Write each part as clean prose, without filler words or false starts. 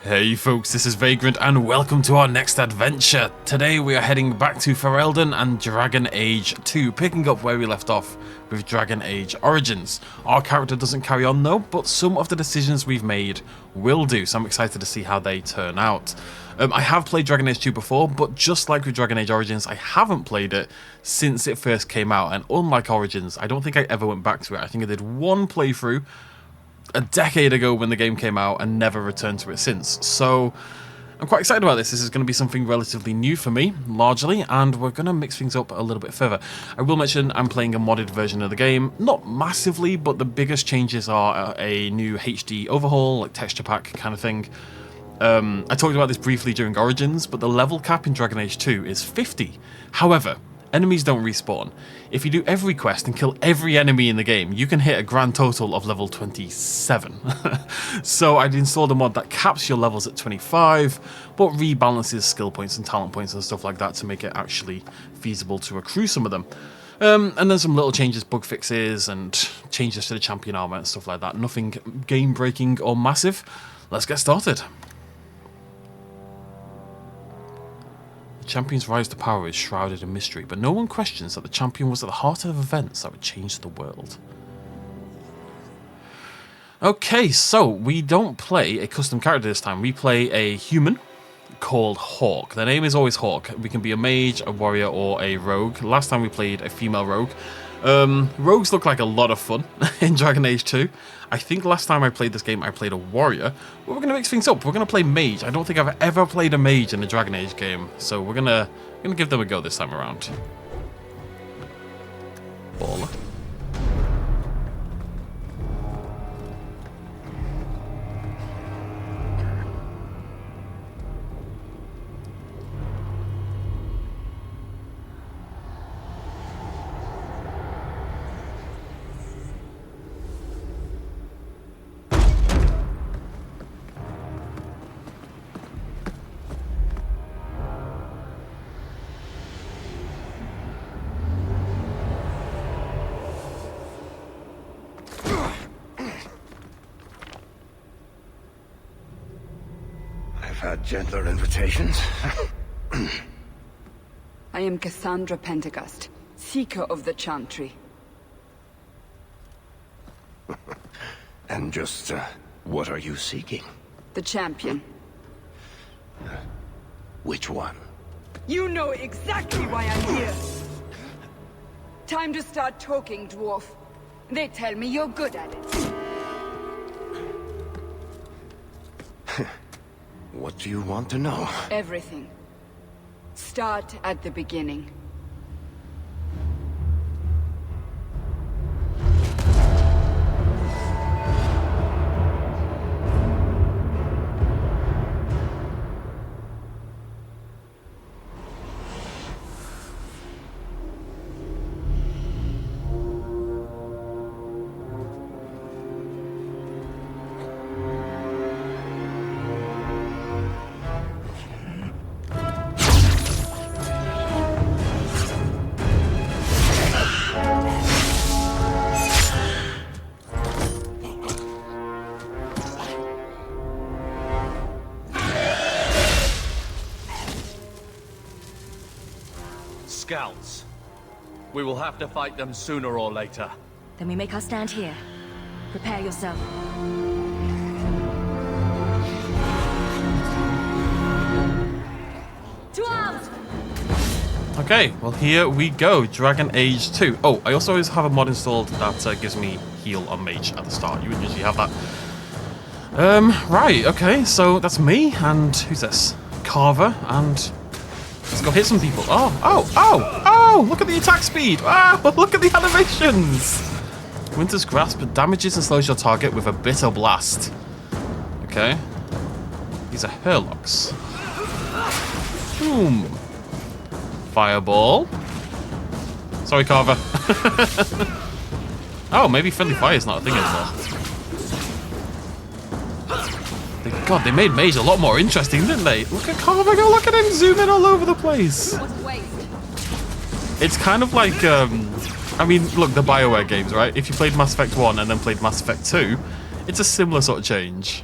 Hey folks, this is Vagrant and welcome to our next adventure. Today we are heading back to Ferelden and Dragon Age 2, picking up where we left off with Dragon Age Origins. Our character doesn't carry on though, but some of the decisions we've made will do, so I'm excited to see how they turn out. I have played Dragon Age 2 before, but just like with Dragon Age Origins, I haven't played it since it first came out, and unlike Origins, I don't think I ever went back to it. I think I did one playthrough a decade ago when the game came out and never returned to it since. So I'm quite excited about this. This is going to be something relatively new for me, largely, and we're going to mix things up a little bit further. I will mention I'm playing a modded version of the game, not massively, but the biggest changes are a new HD overhaul, like texture pack kind of thing. I talked about this briefly during Origins, but the level cap in Dragon Age 2 is 50. However, enemies don't respawn. If you do every quest and kill every enemy in the game, you can hit a grand total of level 27. So I'd installed a mod that caps your levels at 25, but rebalances skill points and talent points and stuff like that to make it actually feasible to accrue some of them. And then some little changes, bug fixes, and changes to the champion armor and stuff like that. Nothing game-breaking or massive. Let's get started. The champion's rise to power is shrouded in mystery, but no one questions that the champion was at the heart of events that would change the world. Okay, so we don't play a custom character this time. We play a human called Hawke. Their name is always Hawke. We can be a mage, a warrior, or a rogue. Last time we played a female rogue. Rogues look like a lot of fun in Dragon Age 2. I think last time I played this game I played a warrior, but we're going to mix things up. We're going to play mage. I don't think I've ever played a mage in a Dragon Age game, so we're gonna give them a go this time around. Baller. Had gentler invitations. I am Cassandra Pentecost, Seeker of the Chantry. And just, what are you seeking? The champion. Which one? You know exactly why I'm here! Time to start talking, dwarf. They tell me you're good at it. What do you want to know? Everything. Start at the beginning. Scouts. We will have to fight them sooner or later. Then we make our stand here. Prepare yourself. To arms! Okay, well here we go, Dragon Age 2. Oh, I also always have a mod installed that gives me heal on mage at the start. You wouldn't usually have that. Right, okay, so that's me, and who's this? Carver, and let's go hit some people. Oh, look at the attack speed. Ah, look at the animations. Winter's Grasp damages and slows your target with a bitter blast. Okay. These are Hurlocks. Boom. Fireball. Sorry, Carver. Oh, maybe friendly fire is not a thing anymore. God, they made Mage a lot more interesting, didn't they? Look at Carver, look at him zooming all over the place. It's kind of like, I mean, look, the BioWare games, right? If you played Mass Effect 1 and then played Mass Effect 2, it's a similar sort of change.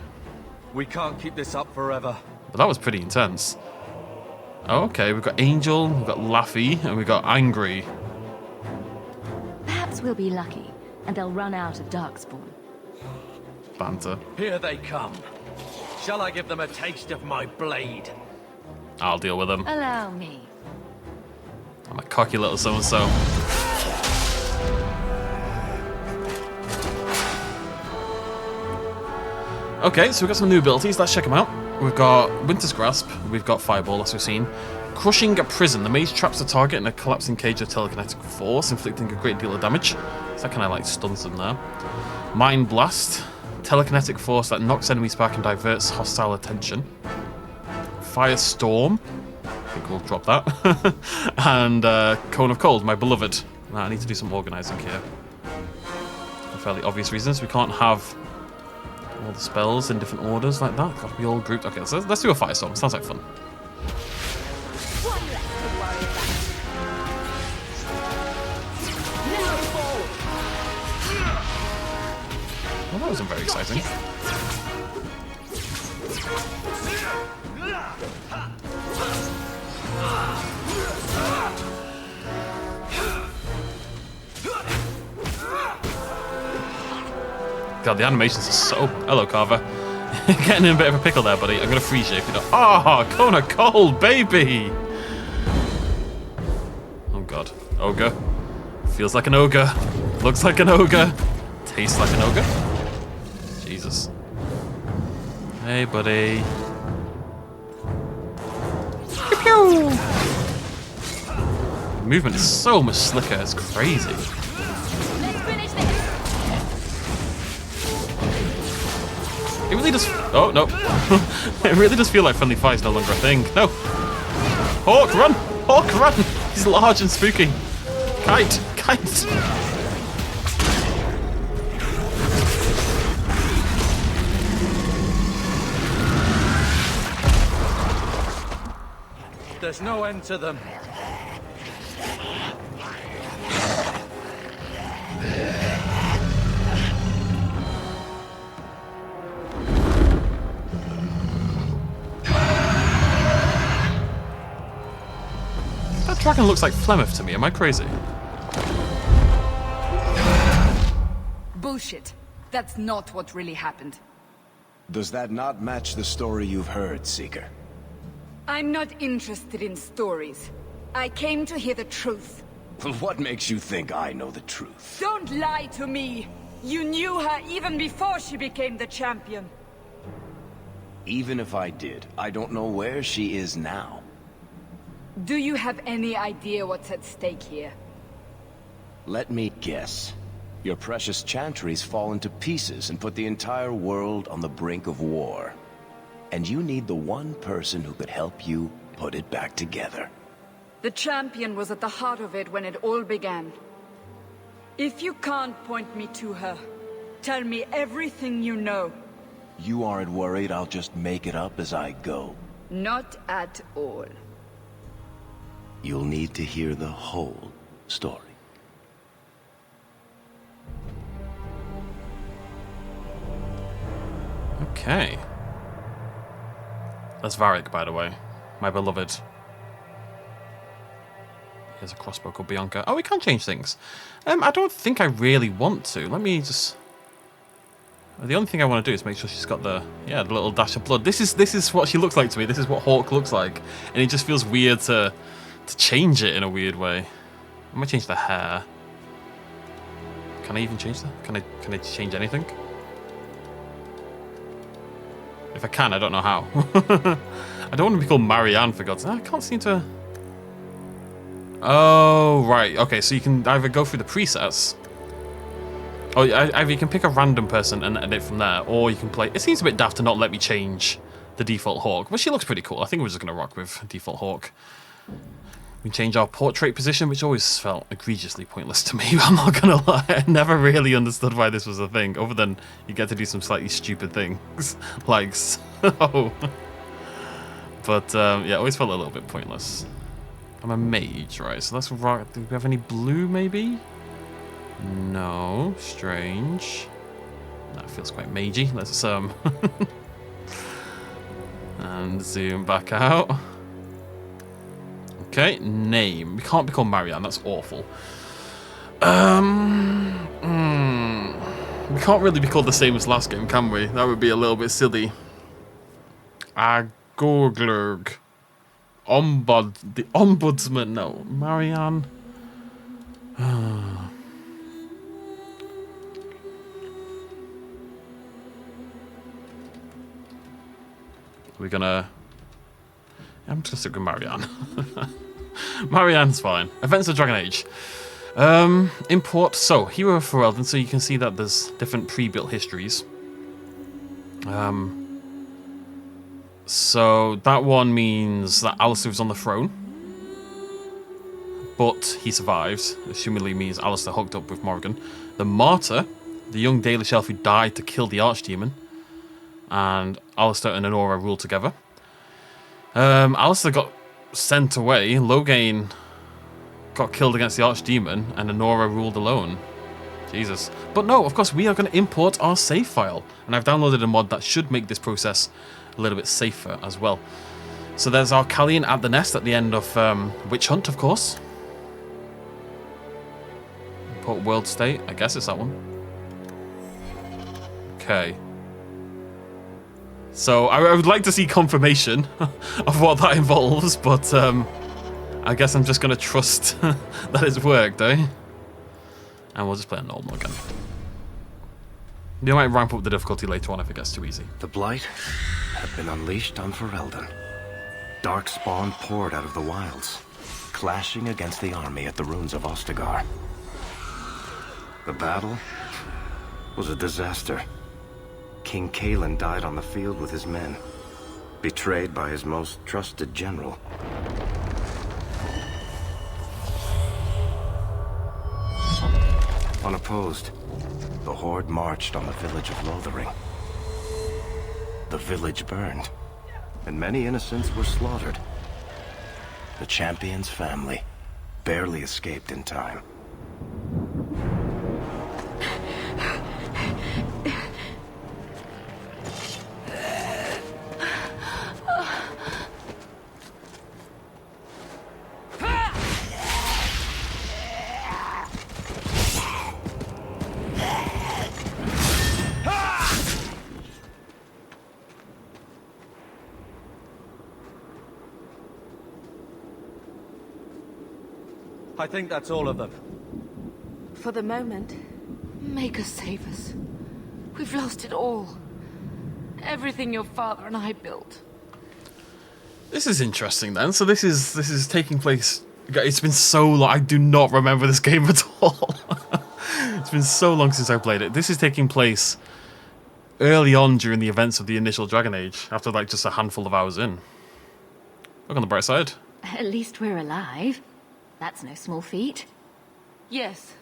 We can't keep this up forever. But that was pretty intense. Okay, we've got Angel, we've got Laffy, and we've got Angry. Perhaps we'll be lucky, and they'll run out of darkspawn. Banter. Here they come. Shall I give them a taste of my blade? I'll deal with them. Allow me. I'm a cocky little so-and-so. Okay, so we've got some new abilities. Let's check them out. We've got Winter's Grasp. We've got Fireball, as we've seen. Crushing a prison. The mage traps the target in a collapsing cage of telekinetic force, inflicting a great deal of damage. So that kind of like stuns them there. Mind Blast. Telekinetic force that knocks enemies back and diverts hostile attention. Firestorm. I think we'll drop that. And Cone of Cold, my beloved. Now, I need to do some organising here. For fairly obvious reasons. We can't have all the spells in different orders like that. Got to be all grouped. Okay, so let's do a Firestorm. Sounds like fun. One less to worry about. Well, that wasn't very exciting. God, the animations are so... Hello, Carver. Getting in a bit of a pickle there, buddy. I'm going to freeze you if you don't... Oh, Cone of Cold, baby! Oh, God. Ogre. Feels like an ogre. Looks like an ogre. Tastes like an ogre. Jesus. Hey, buddy. Pew pew! The movement is so much slicker. It's crazy. Let's finish this. It really does... Oh, no. It really does feel like friendly fire is no longer a thing. No. Hawke, run! Hawke, run! He's large and spooky. Kite! Kite! There's no end to them. That dragon looks like Flemeth to me. Am I crazy? Bullshit. That's not what really happened. Does that not match the story you've heard, Seeker? I'm not interested in stories. I came to hear the truth. Well, what makes you think I know the truth? Don't lie to me! You knew her even before she became the champion. Even if I did, I don't know where she is now. Do you have any idea what's at stake here? Let me guess. Your precious chantries fallen to pieces and put the entire world on the brink of war. And you need the one person who could help you put it back together. The champion was at the heart of it when it all began. If you can't point me to her, tell me everything you know. You aren't worried I'll just make it up as I go? Not at all. You'll need to hear the whole story. Okay. That's Varric, by the way. My beloved. Here's a crossbow called Bianca. Oh, we can change things. I don't think I really want to. Let me just... The only thing I want to do is make sure she's got the little dash of blood. This is what she looks like to me. This is what Hawke looks like. And it just feels weird to change it in a weird way. I'm going to change the hair. Can I even change that? Can I change anything? If I can, I don't know how. I don't want to be called Marianne, for God's sake. I can't seem to... Oh, right. Okay, so you can either go through the presets. Or either you can pick a random person and edit from there, or you can play... It seems a bit daft to not let me change the default Hawke, but she looks pretty cool. I think we're just going to rock with default Hawke. We can change our portrait position, which always felt egregiously pointless to me. I'm not going to lie. I never really understood why this was a thing, other than you get to do some slightly stupid things. Like so. But, yeah, it always felt a little bit pointless. I'm a mage, right? So let's rock. Do we have any blue, maybe? No. Strange. That feels quite magey. Let's, And zoom back out. Okay, name. We can't be called Marianne, that's awful. We can't really be called the same as last game, can we? That would be a little bit silly. Agorglurg. The Ombudsman, no. Marianne. We're gonna... I'm just gonna stick with Marianne. Marianne's fine. Events of Dragon Age. Import. So, Hero of Ferelden. So you can see that there's different pre-built histories. So that one means that Alistair is on the throne. But he survives. Assumingly means Alistair hooked up with Morrigan. The Martyr. The young Dalish elf who died to kill the Archdemon. And Alistair and Honora rule together. Alistair got sent away. Loghain got killed against the Archdemon, and Honora ruled alone. Jesus. But no, of course, we are going to import our save file. And I've downloaded a mod that should make this process a little bit safer as well. So there's our Callian at the Nest at the end of Witch Hunt, of course. Import World State. I guess it's that one. Okay. So I would like to see confirmation of what that involves, but I guess I'm just going to trust that it's worked, eh? And we'll just play on normal again. You might ramp up the difficulty later on if it gets too easy. The Blight had been unleashed on Ferelden. Darkspawn poured out of the wilds, clashing against the army at the ruins of Ostagar. The battle was a disaster. King Cailan died on the field with his men, betrayed by his most trusted general. Unopposed, the Horde marched on the village of Lothering. The village burned, and many innocents were slaughtered. The Champion's family barely escaped in time. I think that's all of them. For the moment, make us save us. We've lost it all. Everything your father and I built. This is interesting then. So this is taking place. It's been so long. I do not remember this game at all. It's been so long since I played it. This is taking place early on during the events of the initial Dragon Age, after like just a handful of hours in. Look on the bright side. At least we're alive. That's no small feat. Yes.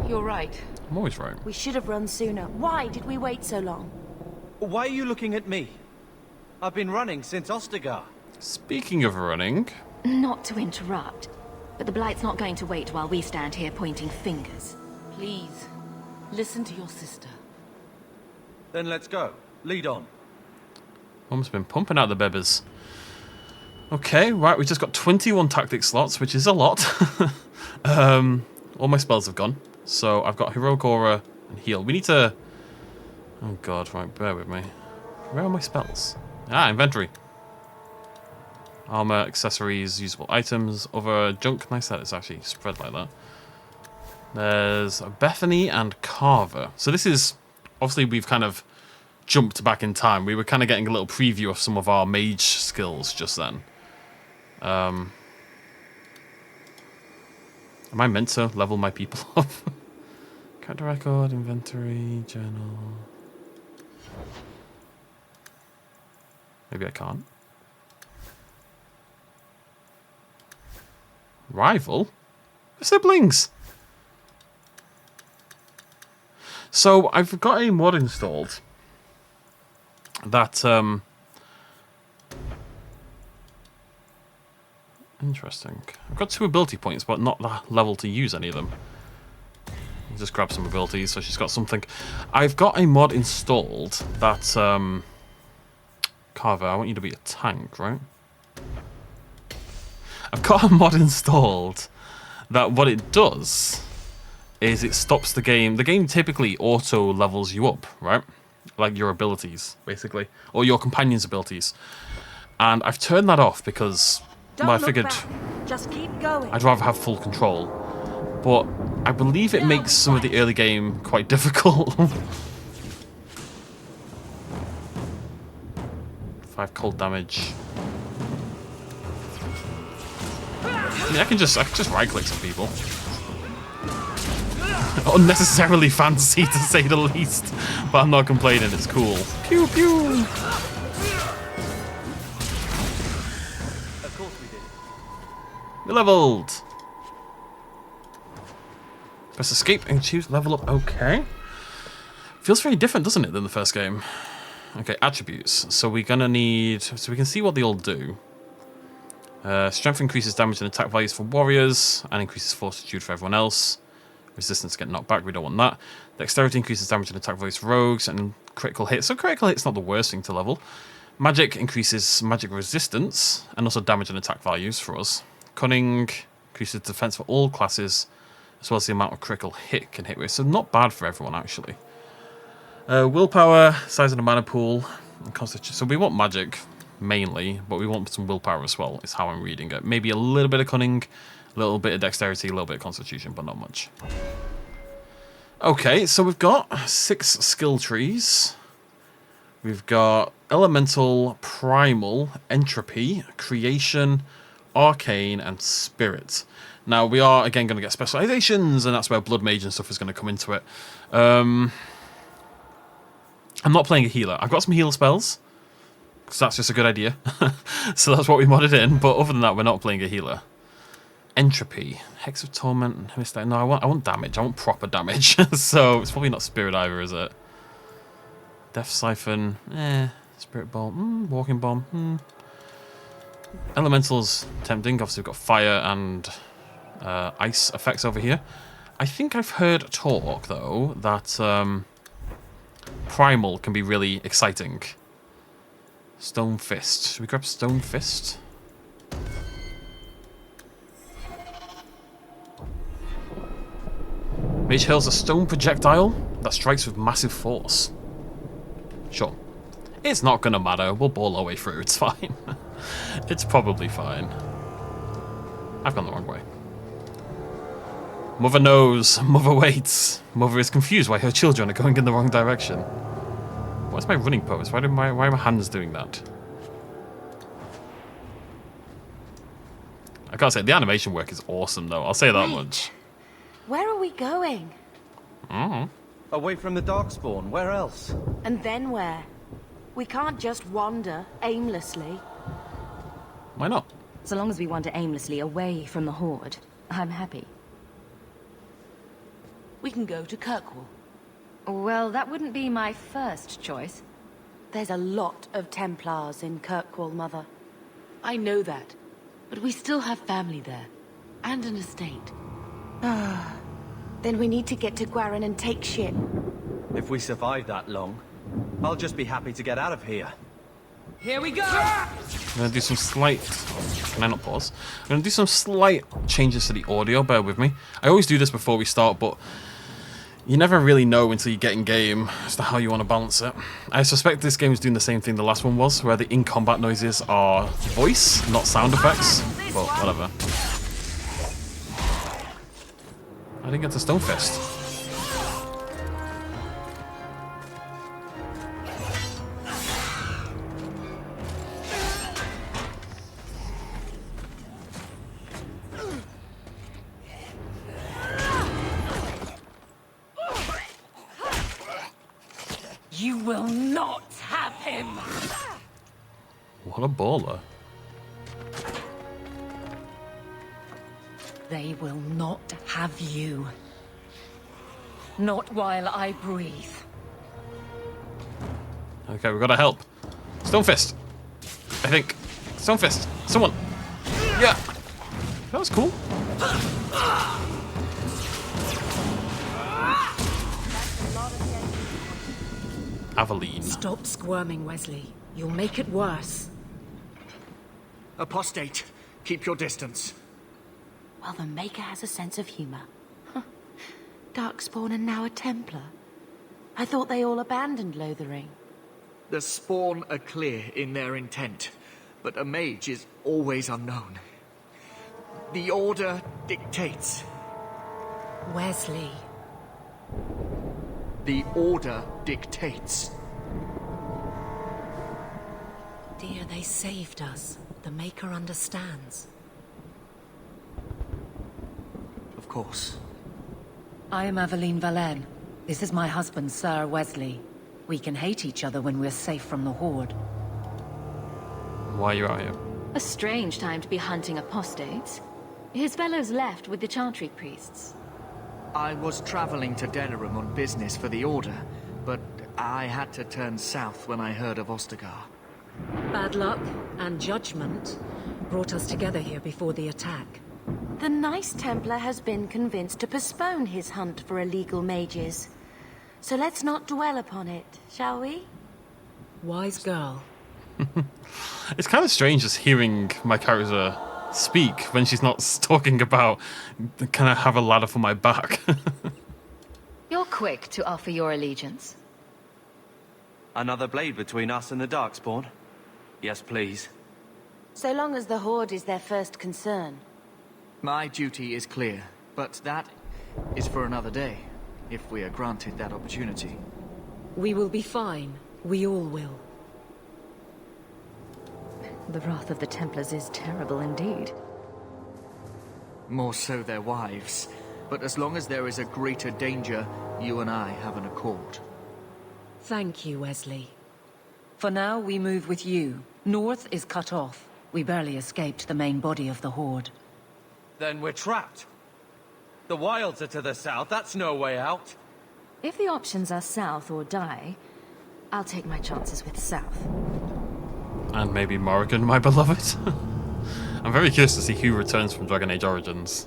You're right. I'm always right. We should have run sooner. Why did we wait so long? Why are you looking at me? I've been running since Ostagar. Speaking of running... Not to interrupt, but the Blight's not going to wait while we stand here pointing fingers. Please, listen to your sister. Then let's go. Lead on. Mum's been pumping out the bebbers. Okay, right, we just got 21 tactic slots, which is a lot. All my spells have gone. So I've got Heroic Aura and Heal. We need to... Oh god, right, bear with me. Where are my spells? Ah, inventory. Armor, accessories, usable items, other junk. Nice that it's actually spread like that. There's Bethany and Carver. So this is... Obviously, we've kind of jumped back in time. We were kind of getting a little preview of some of our mage skills just then. Am I meant to level my people up? Character record, inventory, journal. Maybe I can't. Rival? Siblings! So, I've got a mod installed that, interesting. I've got 2 ability points, but not that level to use any of them. I'll just grab some abilities, so she's got something. I've got a mod installed that, can't Carver, I want you to be a tank, right? I've got a mod installed that what it does is it stops the game. The game typically auto levels you up, right? Like your abilities, basically. Or your companion's abilities. And I've turned that off because I figured Just keep going. I'd rather have full control. But I believe it makes some of the early game quite difficult. 5 cold damage. I mean, I can just right click some people. Unnecessarily fancy to say the least, but I'm not complaining. It's cool. Pew pew. Of course we did. We leveled. Press escape and choose level up. Okay. Feels very different, doesn't it, than the first game? Okay, attributes. So we're gonna need. So we can see what they all do. Strength increases damage and attack values for warriors, and increases fortitude for everyone else. Resistance to get knocked back, we don't want that. Dexterity increases damage and attack values for rogues, and critical hit. So critical hit's not the worst thing to level. Magic increases magic resistance, and also damage and attack values for us. Cunning increases defense for all classes, as well as the amount of critical hit can hit with. So not bad for everyone, actually. Willpower, size of the mana pool, and constitution. So we want magic, mainly, but we want some willpower as well, is how I'm reading it. Maybe a little bit of cunning, a little bit of dexterity, a little bit of constitution, but not much. Okay, so we've got 6 skill trees. We've got elemental, primal, entropy, creation, arcane, and spirit. Now, we are, again, going to get specializations, and that's where blood mage and stuff is going to come into it. I'm not playing a healer. I've got some heal spells, because that's just a good idea. So that's what we modded in, but other than that, we're not playing a healer. Entropy, Hex of Torment, and no, I want damage. I want proper damage. So it's probably not Spirit either, is it? Death Siphon, Spirit Bomb, Walking Bomb, Elementals, tempting. Obviously we've got fire and ice effects over here. I think I've heard talk, though, that primal can be really exciting. Stone Fist. Should we grab Stone Fist? Mage hurls a stone projectile that strikes with massive force. Sure. It's not gonna matter. We'll ball our way through. It's fine. It's probably fine. I've gone the wrong way. Mother knows. Mother waits. Mother is confused why her children are going in the wrong direction. What's my running pose? Why are my hands doing that? I gotta say, the animation work is awesome, though. I'll say that much. Where are we going? Away from the darkspawn. Where else? And then where? We can't just wander aimlessly. Why not? So long as we wander aimlessly away from the Horde, I'm happy. We can go to Kirkwall. Well, that wouldn't be my first choice. There's a lot of Templars in Kirkwall, Mother. I know that, but we still have family there, and an estate. Then we need to get to Gwarin and take ship. If we survive that long, I'll just be happy to get out of here. Here we go! I'm going to do some slight... Can I not pause? I'm going to do some slight changes to the audio, bear with me. I always do this before we start, but you never really know until you get in game as to how you want to balance it. I suspect this game is doing the same thing the last one was, where the in-combat noises are voice, not sound effects, but whatever. I didn't get to Stonefist. You will not have him! What a baller. They will not have you. Not while I breathe. Okay, we've got to help. Stonefist. I think. Stonefist. Someone. Yeah. That was cool. Aveline. Stop squirming, Wesley. You'll make it worse. Apostate, keep your distance. Well, the Maker has a sense of humor. Huh. Darkspawn and now a Templar. I thought they all abandoned Lothering. The Spawn are clear in their intent, but a mage is always unknown. The Order dictates. Wesley. The Order dictates. Dear, they saved us. The Maker understands. Of course. I am Aveline Valenne. This is my husband, Sir Wesley. We can hate each other when we're safe from the Horde. Why are you? A strange time to be hunting apostates. His fellows left with the Chantry priests. I was traveling to Denerim on business for the Order, but I had to turn south when I heard of Ostagar. Bad luck and judgment brought us together here before the attack. The nice Templar has been convinced to postpone his hunt for illegal mages. So let's not dwell upon it, shall we? Wise girl. It's kind of strange just hearing my character speak when she's not talking about, can I have a ladder for my back? You're quick to offer your allegiance. Another blade between us and the Darkspawn? Yes, please. So long as the Horde is their first concern. My duty is clear, but that is for another day, if we are granted that opportunity. We will be fine. We all will. The wrath of the Templars is terrible indeed. More so their wives. But as long as there is a greater danger, you and I have an accord. Thank you, Wesley. For now, we move with you. North is cut off. We barely escaped the main body of the Horde. Then we're trapped. The wilds are to the south, that's no way out. If the options are south or die, I'll take my chances with south. And maybe Morrigan, my beloved. I'm very curious to see who returns from Dragon Age Origins.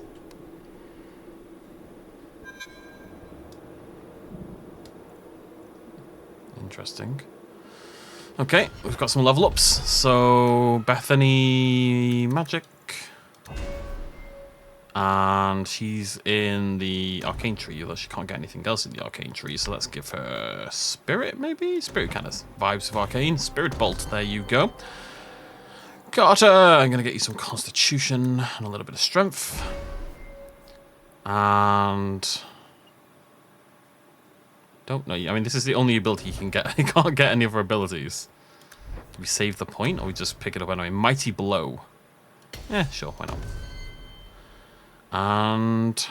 Interesting. Okay, we've got some level ups. So, Bethany Magic. And she's in the Arcane Tree, although she can't get anything else in the Arcane Tree. So let's give her Spirit, maybe? Spirit kind of vibes of Arcane. Spirit Bolt, there you go. Got her! I'm going to get you some Constitution and a little bit of Strength. And... don't know. I mean, this is the only ability you can get. You can't get any other abilities. Do we save the point, or we just pick it up anyway? Mighty Blow. Sure, why not? And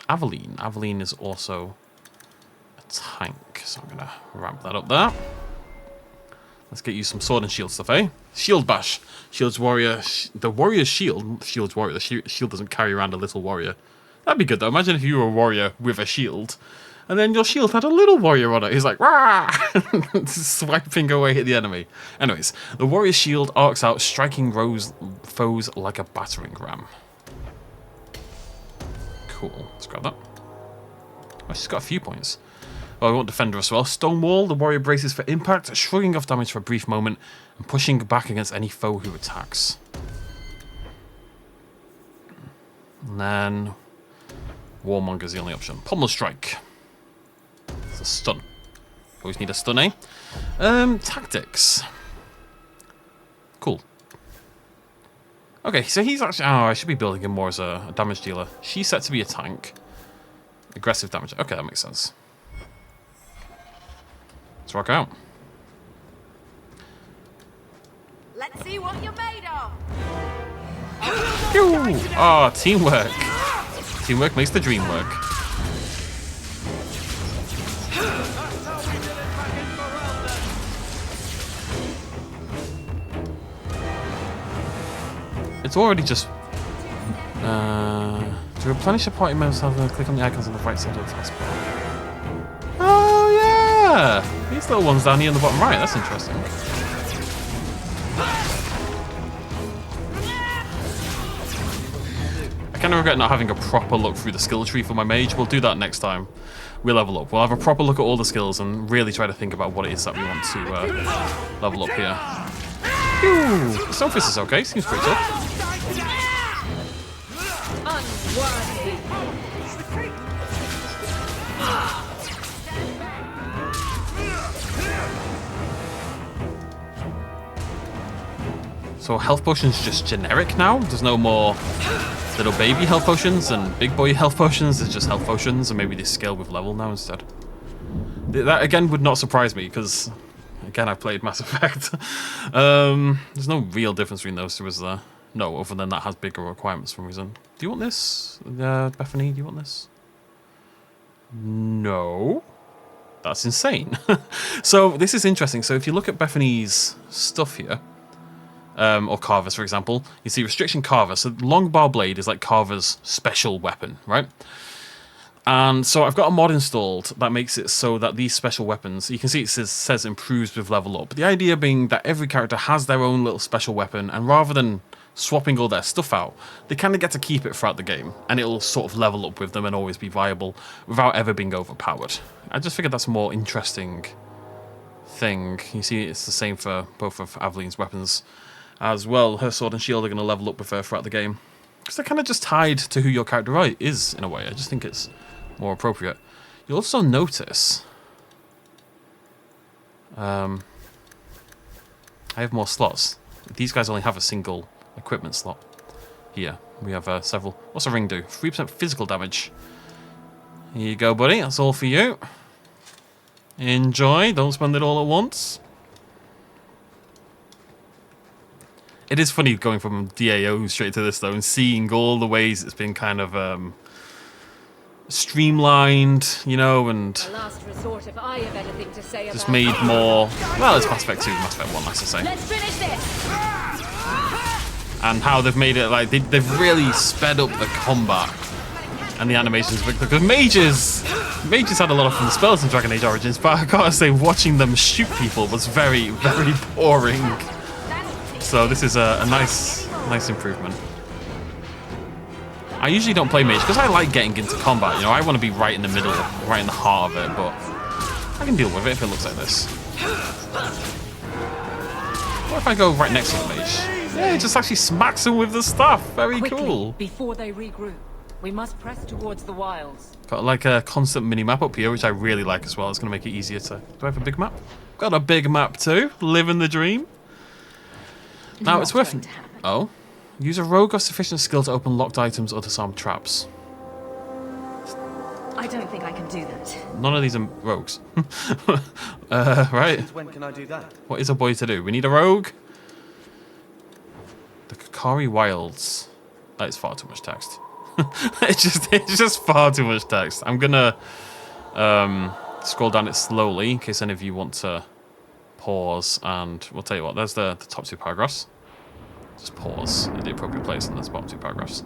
Aveline. Aveline is also a tank, so I'm going to ramp that up there. Let's get you some sword and shield stuff, eh? Shield Bash. Shield's warrior. The warrior's shield. Shield's warrior. The shield doesn't carry around a little warrior. That'd be good, though. Imagine if you were a warrior with a shield, and then your shield had a little warrior on it. He's like, rah! Swiping away at the enemy. Anyways, the warrior's shield arcs out, striking foes like a battering ram. Cool. Let's grab that. Oh, she's got a few points. Oh, I want Defender as well. Stonewall. The warrior braces for impact, shrugging off damage for a brief moment, and pushing back against any foe who attacks. And then Warmonger's the only option. Pommel Strike. It's a stun. Always need a stun, eh? Tactics. Cool. Okay, so he's actually... oh, I should be building him more as a damage dealer. She's set to be a tank. Aggressive damage. Okay, that makes sense. Let's rock out. Let's see what you're made of! Oh, teamwork. Teamwork makes the dream work. It's already just... to replenish a party members, have a click on the icons on the right side of the taskbar. Oh, yeah! These little ones down here in the bottom right, that's interesting. I kind of regret not having a proper look through the skill tree for my mage. We'll do that next time we level up. We'll have a proper look at all the skills and really try to think about what it is that we want to level up here. Ooh, Stonefist is okay. Seems pretty chill. So health potions just generic now? There's no more little baby health potions and big boy health potions. There's just health potions, and maybe they scale with level now instead. That again would not surprise me because, again, I've played Mass Effect. There's no real difference between those two, is there? No, other than that has bigger requirements for some reason. Do you want this? Bethany, do you want this? No. That's insane. So this is interesting. So if you look at Bethany's stuff here, or Carver's, for example, you see restriction Carver. So Longbow Blade is like Carver's special weapon, right? And so I've got a mod installed that makes it so that these special weapons, you can see it says improves with level up. But the idea being that every character has their own little special weapon, and rather than swapping all their stuff out, they kind of get to keep it throughout the game, and it'll sort of level up with them and always be viable without ever being overpowered. I just figured that's a more interesting thing. You see it's the same for both of Aveline's weapons as well. Her sword and shield are going to level up with her throughout the game, because they're kind of just tied to who your character is in a way. I just think it's more appropriate. You'll also notice I have more slots. These guys only have a single equipment slot. Here we have several. What's a ring do? 3% physical damage. Here you go, buddy. That's all for you. Enjoy. Don't spend it all at once. It is funny going from DAO straight to this though, and seeing all the ways it's been kind of streamlined, you know, and just made more. Well, it's Mass Effect 2, Mass Effect 1, I should say. Let's finish this. And how they've made it like they've really sped up the combat and the animations, because mages had a lot of fun spells in Dragon Age Origins, but I gotta say, watching them shoot people was very, very boring. So this is a nice improvement. I usually don't play Mage because I like getting into combat. You know, I want to be right in the middle, right in the heart of it. But I can deal with it if it looks like this. What if I go right next to the Mage? Yeah, it just actually smacks him with the stuff. Very cool. Before they regroup, we must press towards the wilds. Got like a constant mini map up here, which I really like as well. It's going to make it easier to. Do I have a big map? Got a big map too. Living the dream. Now it's worth. Oh. Use a rogue of sufficient skill to open locked items or disarm traps. I don't think I can do that. None of these are rogues. Right? When can I do that? What is a boy to do? We need a rogue. The Kakari Wilds. That is far too much text. it's just far too much text. I'm gonna scroll down it slowly in case any of you want to pause, and we'll tell you what. There's the top two paragraphs. Just pause at the appropriate place, and there's bottom two paragraphs.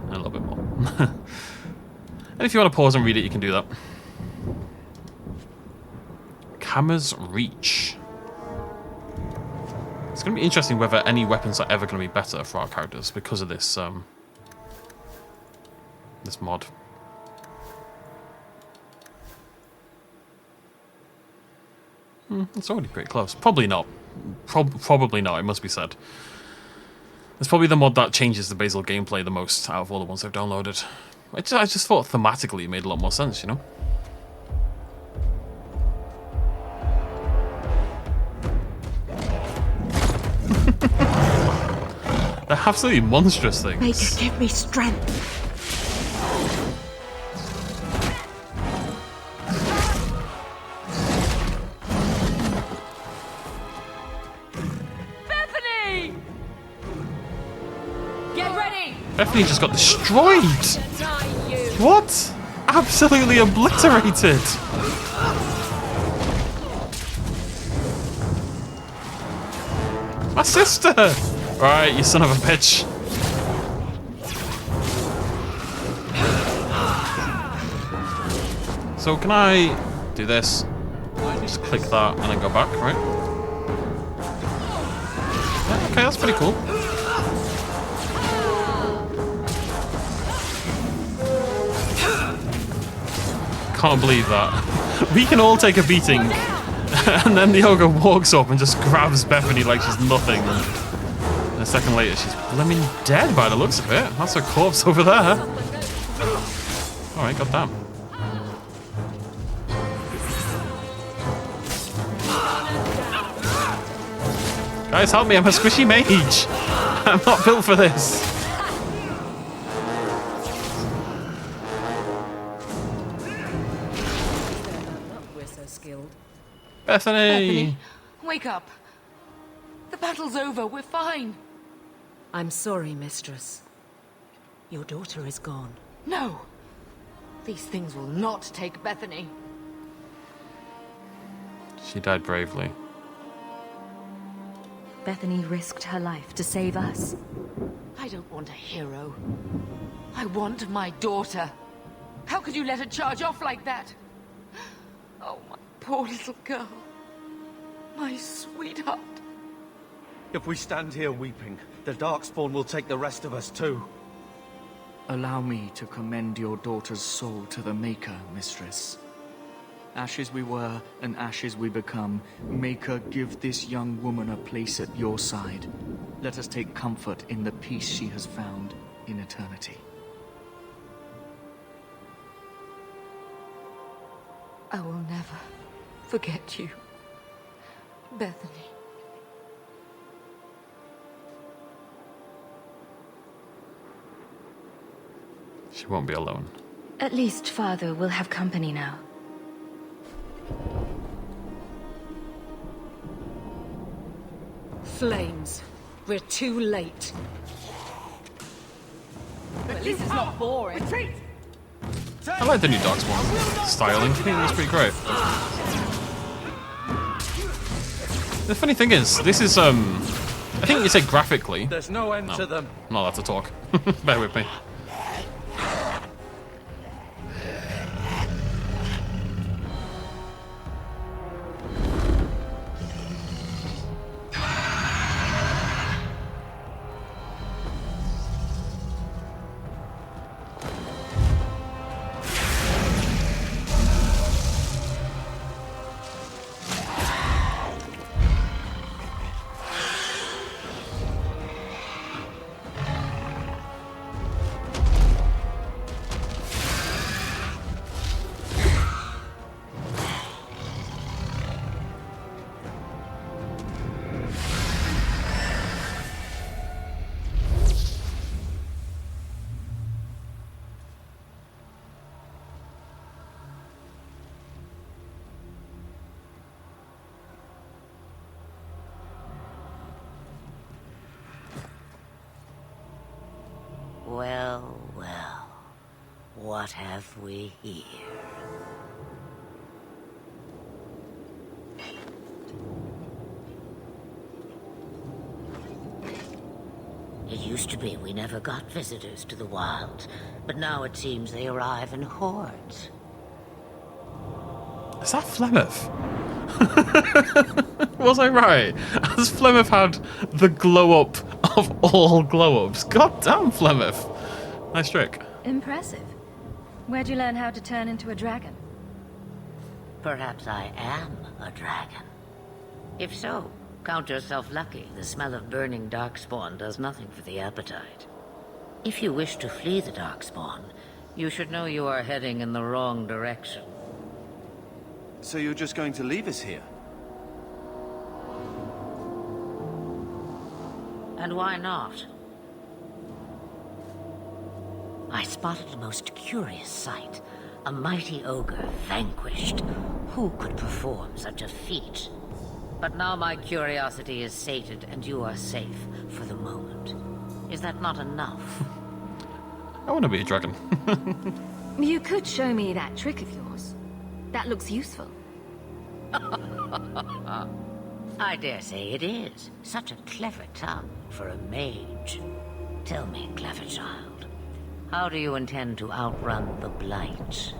And a little bit more. And if you want to pause and read it, you can do that. Hammer's Reach. It's going to be interesting whether any weapons are ever going to be better for our characters because of this this mod. It's already pretty close. Probably not. Probably not, it must be said. It's probably the mod that changes the basal gameplay the most out of all the ones I've downloaded. I just thought thematically it made a lot more sense, you know? They're absolutely monstrous things. Make give me strength. Bethany just got destroyed! What? Absolutely obliterated! My sister! Right, you son of a bitch. So can I do this? Just click that and then go back, right? Yeah, okay, that's pretty cool. can't believe that. We can all take a beating, and then the ogre walks up and just grabs Bethany like she's nothing. And a second later, she's blimmin' dead by the looks of it. That's her corpse over there. Alright, goddamn. Guys, help me, I'm a squishy mage. I'm not built for this. We're so skilled. Bethany! Wake up. The battle's over. We're fine. I'm sorry, mistress. Your daughter is gone. No. These things will not take Bethany. She died bravely. Bethany risked her life to save us. I don't want a hero. I want my daughter. How could you let her charge off like that? Oh, my poor little girl. My sweetheart. If we stand here weeping, the Darkspawn will take the rest of us too. Allow me to commend your daughter's soul to the Maker, mistress. Ashes we were, and ashes we become. Maker, give this young woman a place at your side. Let us take comfort in the peace she has found in eternity. I will never forget you, Bethany. She won't be alone. At least Father will have company now. Flames. We're too late. At least it's not boring. I like the new Darkspawn styling. I think it's pretty great. The funny thing is, this is I think you say graphically. There's no end to them. I'm not allowed to talk. Bear with me. Well, well. What have we here? It used to be we never got visitors to the wilds, but now it seems they arrive in hordes. Is that Flemeth? Was I right? Has Flemeth had the glow up of all glow ups? God damn, Flemeth. Nice trick. Impressive. Where'd you learn how to turn into a dragon? Perhaps I am a dragon. If so, count yourself lucky. The smell of burning darkspawn does nothing for the appetite. If you wish to flee the darkspawn, you should know you are heading in the wrong direction. So you're just going to leave us here? And why not? I spotted a most curious sight. A mighty ogre vanquished. Who could perform such a feat? But now my curiosity is sated and you are safe for the moment. Is that not enough? I want to be a dragon. You could show me that trick of yours. That looks useful. I dare say it is. Such a clever tongue for a mage. Tell me, clever child, how do you intend to outrun the Blight?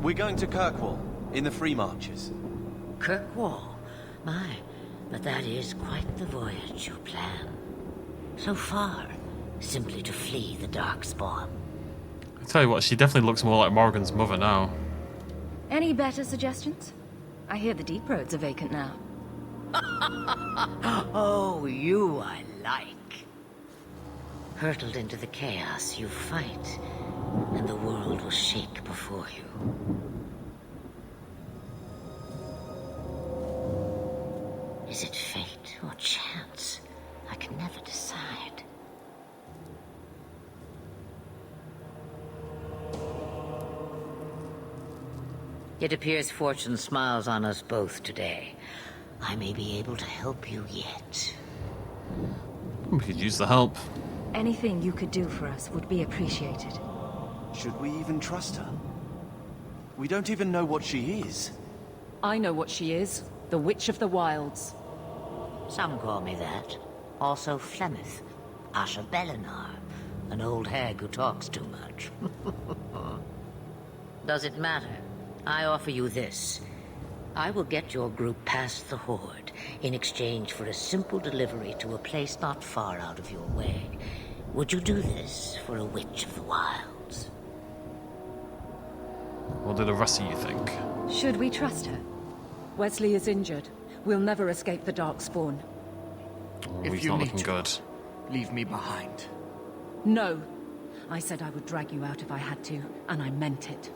We're going to Kirkwall, in the Free Marches. Kirkwall? My, but that is quite the voyage you plan. So far, simply to flee the Darkspawn. I tell you what, she definitely looks more like Morgan's mother now. Any better suggestions? I hear the deep roads are vacant now. Oh, you I like. Hurtled into the chaos you fight, and the world will shake before you. Is it fate or chance? I can never decide. It appears fortune smiles on us both today. I may be able to help you yet. We could use the help. Anything you could do for us would be appreciated. Should we even trust her? We don't even know what she is. I know what she is. The Witch of the Wilds. Some call me that. Also Flemeth, Asha Belinar, an old hag who talks too much. Does it matter? I offer you this. I will get your group past the Horde in exchange for a simple delivery to a place not far out of your way. Would you do this for a Witch of the Wilds? What do the rest of you think? Should we trust her? Wesley is injured. We'll never escape the Darkspawn. Oh, If he's you not need looking to, good. leave me behind. No. I said I would drag you out if I had to, and I meant it.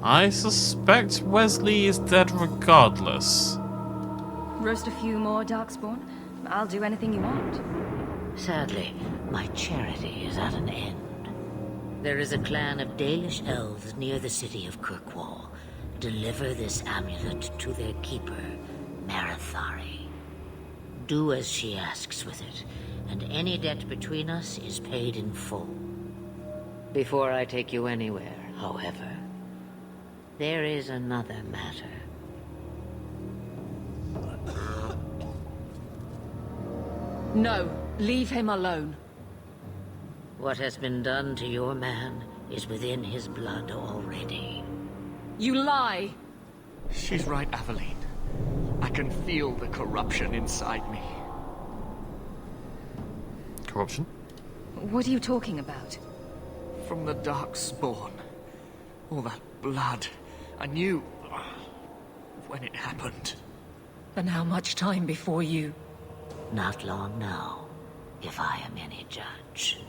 I suspect Wesley is dead regardless. Roast a few more, Darkspawn. I'll do anything you want. Sadly, my charity is at an end. There is a clan of Dalish elves near the city of Kirkwall. Deliver this amulet to their keeper, Marathari. Do as she asks with it, and any debt between us is paid in full. Before I take you anywhere, however, there is another matter. No, leave him alone. What has been done to your man is within his blood already. You lie! She's right, Aveline. I can feel the corruption inside me. Corruption? What are you talking about? From the Darkspawn. All that blood. I knew when it happened. And how much time before you? Not long now, if I am any judge.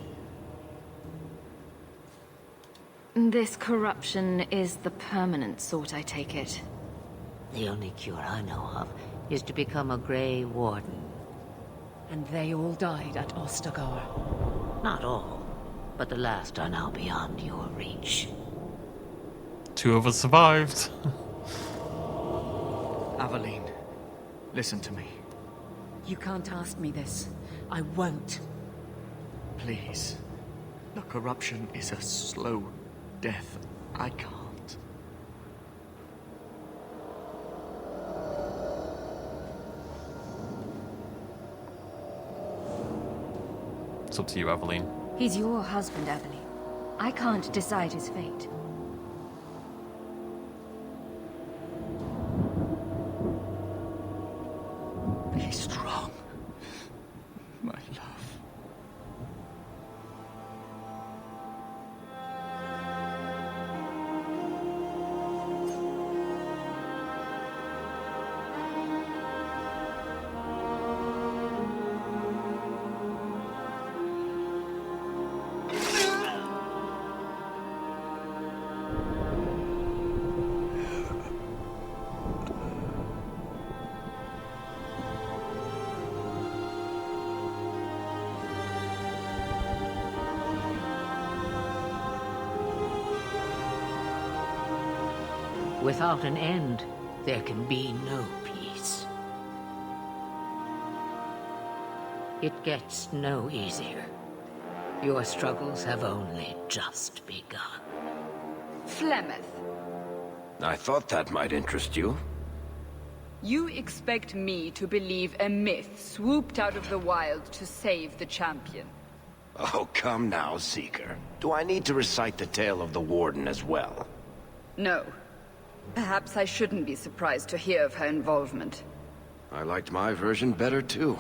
This corruption is the permanent sort, I take it. The only cure I know of is to become a Grey Warden. And they all died at Ostagar. Not all, but the last are now beyond your reach. 2 of us survived. Aveline, listen to me. You can't ask me this. I won't. Please. The corruption is a slow death. I can't. It's up to you, Aveline. He's your husband, Aveline. I can't decide his fate. Be strong, my love. Without an end, there can be no peace. It gets no easier. Your struggles have only just begun. Flemeth, I thought that might interest you. you expect me to believe a myth swooped out of the wild to save the champion? Oh, come now, Seeker. Do I need to recite the tale of the Warden as well? No. Perhaps I shouldn't be surprised to hear of her involvement. I liked my version better, too.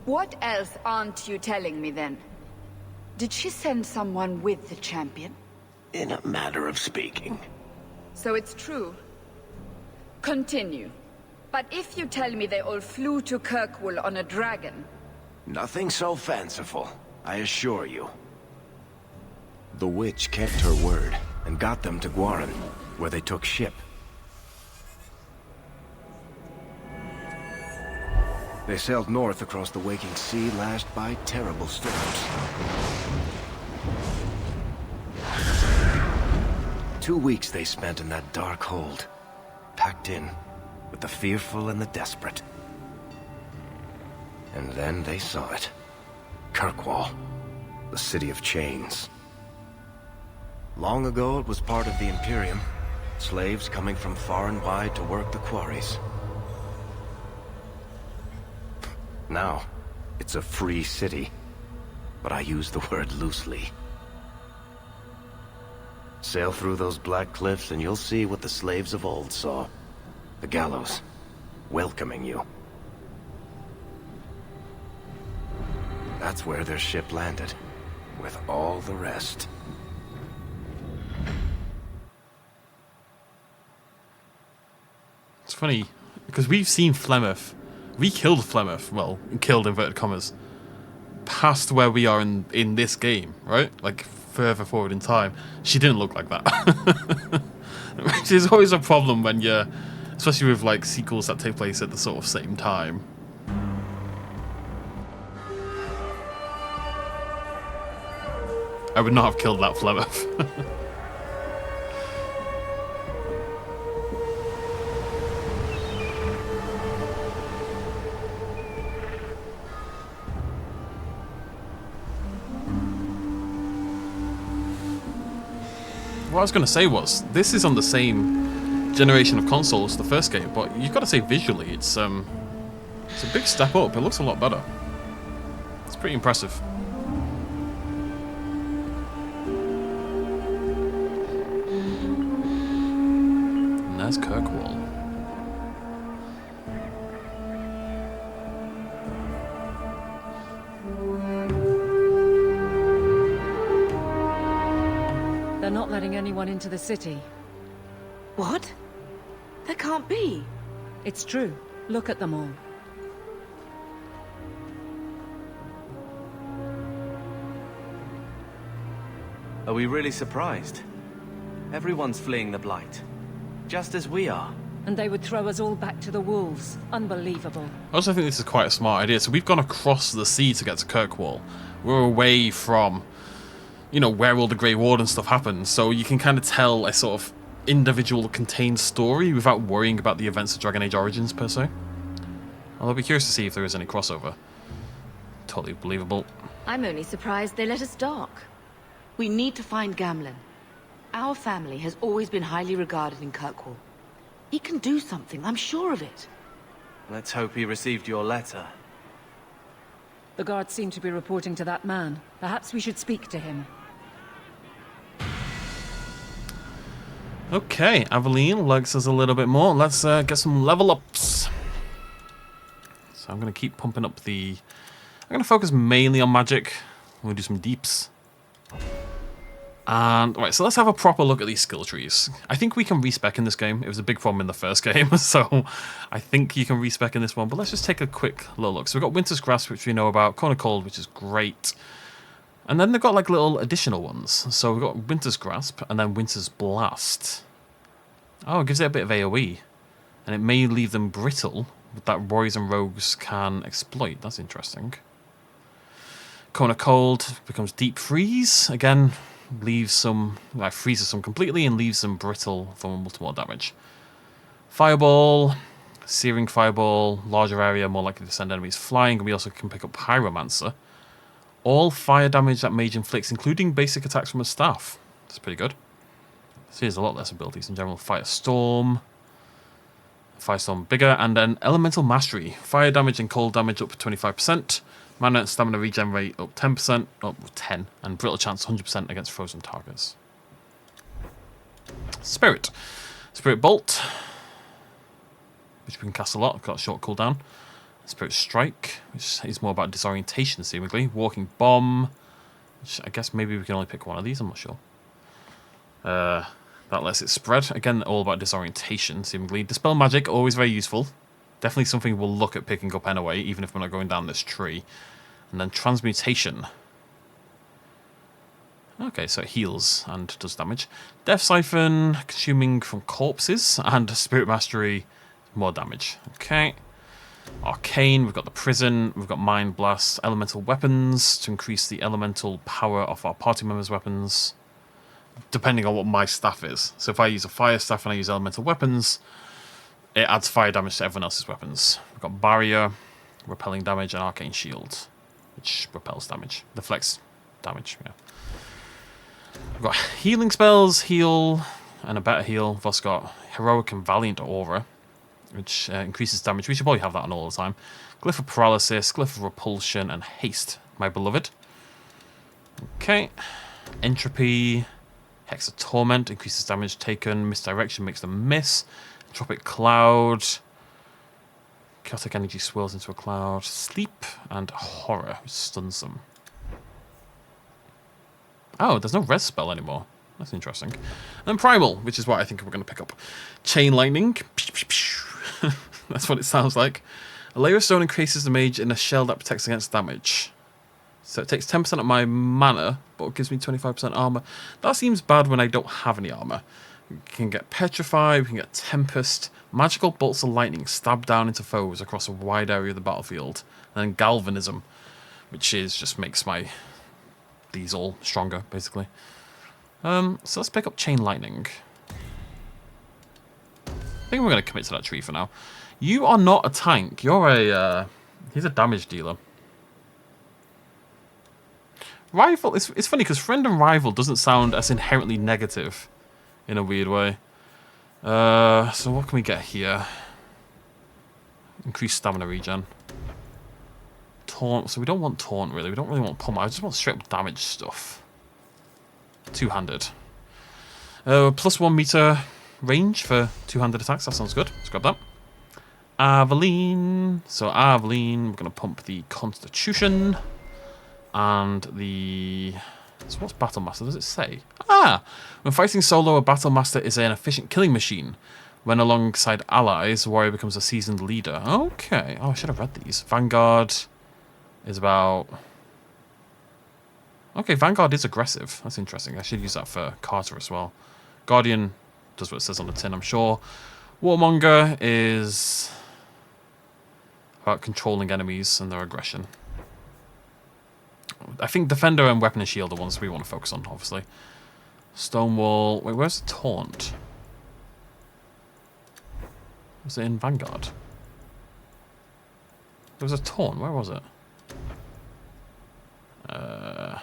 What else aren't you telling me, then? Did she send someone with the champion? in a matter of speaking. So it's true. Continue. But if you tell me they all flew to Kirkwall on a dragon... Nothing so fanciful, I assure you. The witch kept her word and got them to Guaran, where they took ship. They sailed north across the waking sea, lashed by terrible storms. 2 weeks they spent in that dark hold, packed in with the fearful and the desperate. And then they saw it. Kirkwall, the city of chains. Long ago it was part of the Imperium, slaves coming from far and wide to work the quarries. Now, it's a free city, but I use the word loosely. Sail through those black cliffs and you'll see what the slaves of old saw. The gallows, welcoming you. That's where their ship landed, with all the rest. It's funny, because we've seen Flemeth. We killed Flemeth, well, killed inverted commas, past where we are in this game, right? Like, further forward in time. She didn't look like that. Which is always a problem when you're, especially with, like, sequels that take place at the sort of same time. I would not have killed that Flemeth. What I was going to say was, this is on the same generation of consoles as the first game, but you've got to say visually, it's a big step up. It looks a lot better. It's pretty impressive. And there's Kirkwall. They're not letting anyone into the city. What? That can't be. It's true. Look at them all. Are we really surprised? Everyone's fleeing the Blight. Just as we are. And they would throw us all back to the wolves. Unbelievable. I also think this is quite a smart idea. So we've gone across the sea to get to Kirkwall. We're away from, you know, where all the Grey Warden stuff happens. So you can kind of tell a sort of individual contained story without worrying about the events of Dragon Age Origins, per se. I'll be curious to see if there is any crossover. Totally believable. I'm only surprised they let us dock. We need to find Gamlen. Our family has always been highly regarded in Kirkwall. He can do something, I'm sure of it. Let's hope he received your letter. The guards seem to be reporting to that man. Perhaps we should speak to him. Okay, Aveline likes us a little bit more. Let's get some level ups. So I'm going to keep pumping up the... I'm going to focus mainly on magic. We'll do some deeps. And, right, so let's have a proper look at these skill trees. I think we can respec in this game. It was a big problem in the first game, so I think you can respec in this one. But let's just take a quick little look. So we've got Winter's Grasp, which we know about. Cone of Cold, which is great. And then they've got, like, little additional ones. So we've got Winter's Grasp, and then Winter's Blast. Oh, it gives it a bit of AoE. And it may leave them brittle, that Roys and Rogues can exploit. That's interesting. Cone of Cold becomes Deep Freeze. Again, leaves some, like, freezes some completely and leaves them brittle for multiple damage. Fireball, Searing Fireball, larger area, more likely to send enemies flying. And we also can pick up Pyromancer. All fire damage that Mage inflicts, including basic attacks from a staff. That's pretty good. So here's a lot less abilities in general. Firestorm. Firestorm bigger. And then Elemental Mastery. Fire damage and cold damage up to 25%. Mana and stamina regen rate up 10%. Up 10. And brittle chance 100% against frozen targets. Spirit. Spirit Bolt. Which we can cast a lot. Got a short cooldown. Spirit Strike, which is more about disorientation, seemingly. Walking Bomb, which I guess maybe we can only pick one of these, I'm not sure. That lets it spread. Again, all about disorientation, seemingly. Dispel magic, always very useful. Definitely something we'll look at picking up anyway, even if we're not going down this tree. And then transmutation. Okay, so it heals and does damage. Death Siphon, consuming from corpses, and Spirit Mastery, more damage. Okay. Arcane, we've got the Prison, we've got Mind Blast, Elemental Weapons to increase the elemental power of our party members' weapons, depending on what my staff is. So if I use a Fire Staff and I use Elemental Weapons, it adds fire damage to everyone else's weapons. We've got Barrier, repelling damage, and Arcane Shield, which repels damage. Deflects damage, yeah. We've got healing spells, heal, and a better heal. We've also got Heroic and Valiant Aura, which increases damage. We should probably have that on all the time. Glyph of Paralysis, Glyph of Repulsion, and Haste, my beloved. Okay. Entropy, Hex of Torment, increases damage taken. Misdirection makes them miss. Tropic Cloud, Chaotic Energy swirls into a cloud. Sleep, and Horror, which stuns them. Oh, there's no res spell anymore. That's interesting. And then Primal, which is what I think we're going to pick up. Chain Lightning. That's what it sounds like. A layer of stone increases the mage in a shell that protects against damage. So it takes 10% of my mana, but it gives me 25% armor. That seems bad when I don't have any armor. We can get Petrify, we can get Tempest. Magical bolts of lightning stab down into foes across a wide area of the battlefield. And then Galvanism, which is just makes my... these all stronger, basically. So let's pick up Chain Lightning. I think we're going to commit to that tree for now. You are not a tank. You're a... he's a damage dealer. Rival... It's funny, because Friend and Rival doesn't sound as inherently negative in a weird way. So what can we get here? Increased stamina regen. Taunt. So we don't want Taunt, really. We don't really want Pummel. I just want straight up damage stuff. Two-handed. +1 meter range for two-handed attacks. That sounds good. Let's grab that. Aveline. So Aveline, we're going to pump the Constitution. And the... So what's Battle Master? Does it say? Ah! When fighting solo, a Battle Master is an efficient killing machine. When alongside allies, a warrior becomes a seasoned leader. Okay. Oh, I should have read these. Vanguard is about... Okay, Vanguard is aggressive. That's interesting. I should use that for Carter as well. Guardian does what it says on the tin, I'm sure. Warmonger is about controlling enemies and their aggression. I think Defender and Weapon and Shield are ones we want to focus on, obviously. Stonewall... Wait, where's the Taunt? Was it in Vanguard? There was a Taunt. Where was it? Yeah.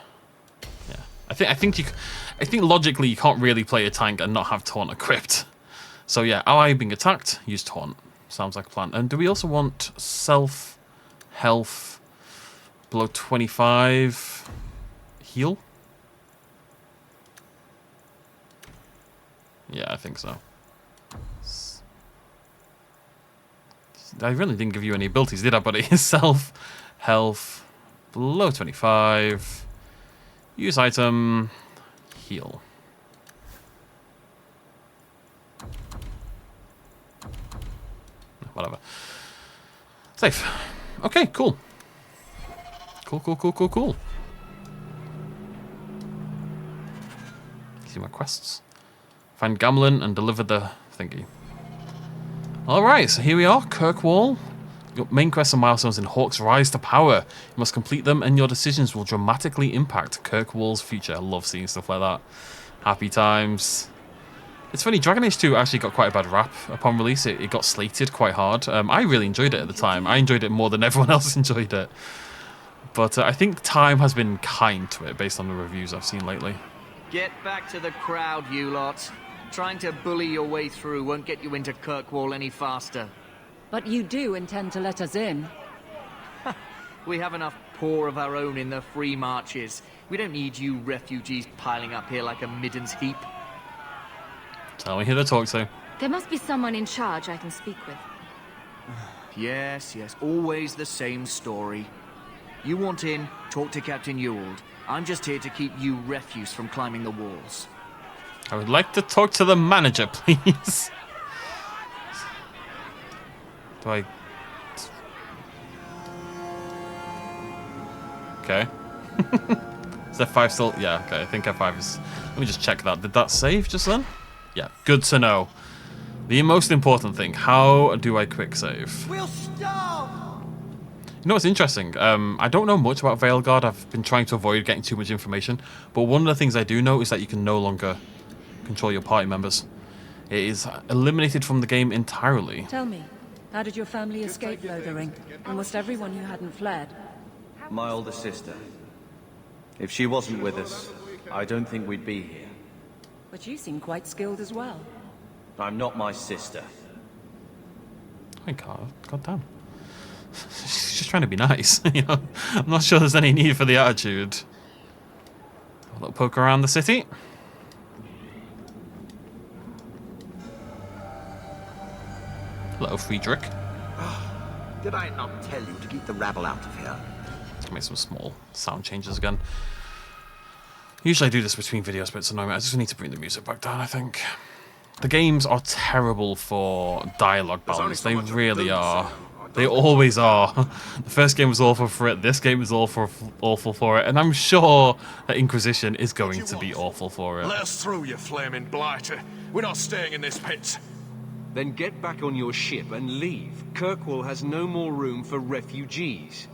I think logically you can't really play a tank and not have Taunt equipped. So yeah, ally being attacked, use Taunt. Sounds like a plan. And do we also want self health below 25 heal? Yeah, I think so. I really didn't give you any abilities, did I, buddy? Self health below 25. Use item. Heal. Whatever. Safe. Okay, cool. Cool. See my quests. Find Gamlen and deliver the thingy. Alright, so here we are, Kirkwall. Your main quests and milestones in Hawke's rise to power. You must complete them and your decisions will dramatically impact Kirkwall's future. I love seeing stuff like that. Happy times. It's funny, Dragon Age 2 actually got quite a bad rap upon release. It got slated quite hard. I really enjoyed it at the time. I enjoyed it more than everyone else enjoyed it. But I think time has been kind to it based on the reviews I've seen lately. Get back to the crowd, you lot. Trying to bully your way through won't get you into Kirkwall any faster. But you do intend to let us in. We have enough poor of our own in the free marches. We don't need you refugees piling up here like a midden's heap. Tell me who to talk to. There must be someone in charge I can speak with. Yes, always the same story. You want in, talk to Captain Ewald. I'm just here to keep you refuse from climbing the walls. I would like to talk to the manager, please. Do I... Okay. Is F5 still... Yeah, okay, I think F5 is... Let me just check that. Did that save just then? Yeah, good to know. The most important thing, how do I quick save? We'll starve! You know what's interesting? I don't know much about Veilguard. I've been trying to avoid getting too much information. But one of the things I do know is that you can no longer control your party members. It is eliminated from the game entirely. Tell me, how did your family escape Lothering? Almost everyone who hadn't fled. My older sister. If she wasn't with us, I don't think we'd be here. But you seem quite skilled as well. I'm not my sister. Oh my god, goddamn. She's just trying to be nice, you know. I'm not sure there's any need for the attitude. A little poke around the city. Hello, Friedrich. Did I not tell you to keep the rabble out of here? Make some small sound changes again. Usually I do this between videos, but it's annoying. I just need to bring the music back down, I think. The games are terrible for dialogue balance. They really are. They always are. The first game was awful for it. This game is awful for it. And I'm sure that Inquisition is going to be awful for it. Let us through, you flaming blighter. We're not staying in this pit. Then get back on your ship and leave. Kirkwall has no more room for refugees.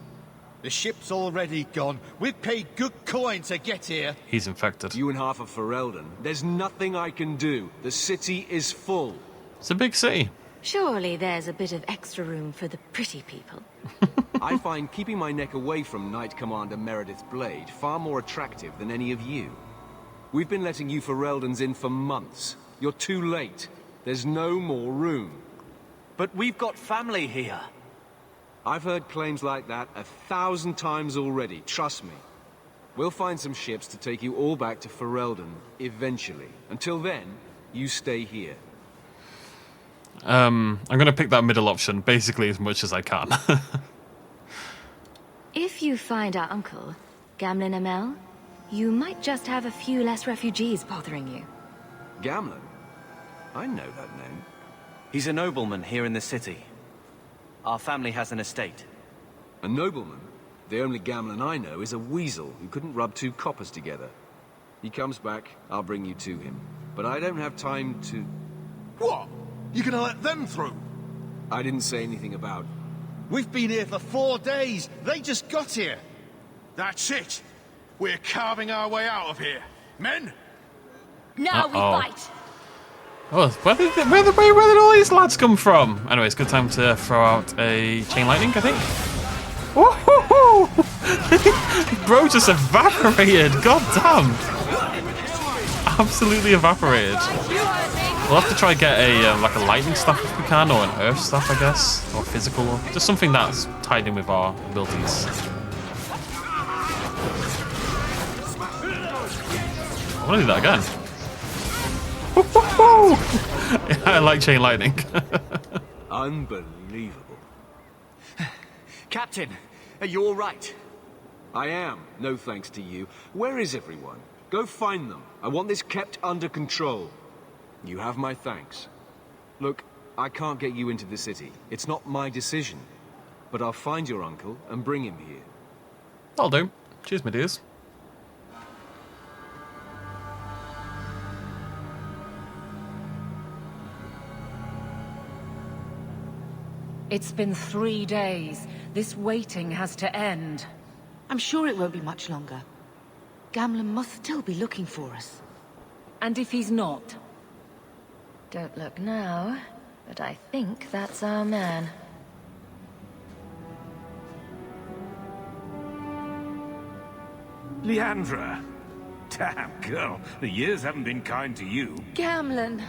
The ship's already gone. We've paid good coin to get here. He's infected. You and half of Ferelden. There's nothing I can do. The city is full. It's a big city. Surely there's a bit of extra room for the pretty people. I find keeping my neck away from Knight Commander Meredith Blade far more attractive than any of you. We've been letting you Fereldens in for months. You're too late. There's no more room. But we've got family here. I've heard claims like that 1,000 times already, trust me. We'll find some ships to take you all back to Ferelden, eventually. Until then, you stay here. I'm gonna pick that middle option, basically as much as I can. If you find our uncle, Gamlen Amel, you might just have a few less refugees bothering you. Gamlen? I know that name. He's a nobleman here in the city. Our family has an estate. A nobleman? The only Gamlen I know is a weasel who couldn't rub 2 coppers together. He comes back, I'll bring you to him. But I don't have time to... What? You gonna let them through? I didn't say anything about... We've been here for 4 days. They just got here. That's it. We're carving our way out of here. Men? Now we fight! Oh, where did all these lads come from? Anyway, it's a good time to throw out a chain lightning, I think. Woohoo! Bro just evaporated. God damn. Absolutely evaporated. We'll have to try and get a like a lightning staff if we can, or an earth staff, I guess, or physical, or just something that's tied in with our abilities. I want to do that again. I like chain lightning. Unbelievable. Captain, are you all right? I am, no thanks to you. Where is everyone? Go find them. I want this kept under control. You have my thanks. Look, I can't get you into the city. It's not my decision. But I'll find your uncle and bring him here. I'll do. Cheers, my dears. It's been 3 days. This waiting has to end. I'm sure it won't be much longer. Gamlen must still be looking for us. And if he's not? Don't look now, but I think that's our man. Leandra. Damn, girl. The years haven't been kind to you. Gamlen.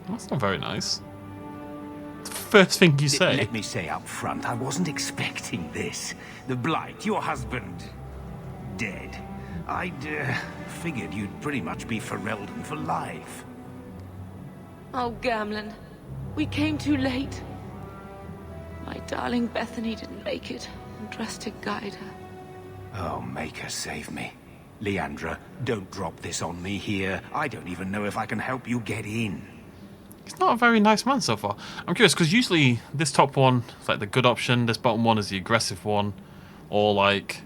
That's not very nice. It's the first thing you say. Let me say up front, I wasn't expecting this. The Blight, your husband, dead. I'd figured you'd pretty much be Ferelden for life. Oh, Gamlen. We came too late. My darling Bethany didn't make it, and trusted guide her. Oh, make her save me. Leandra, don't drop this on me here. I don't even know if I can help you get in. He's not a very nice man so far. I'm curious, because usually this top one is like the good option, this bottom one is the aggressive one, or like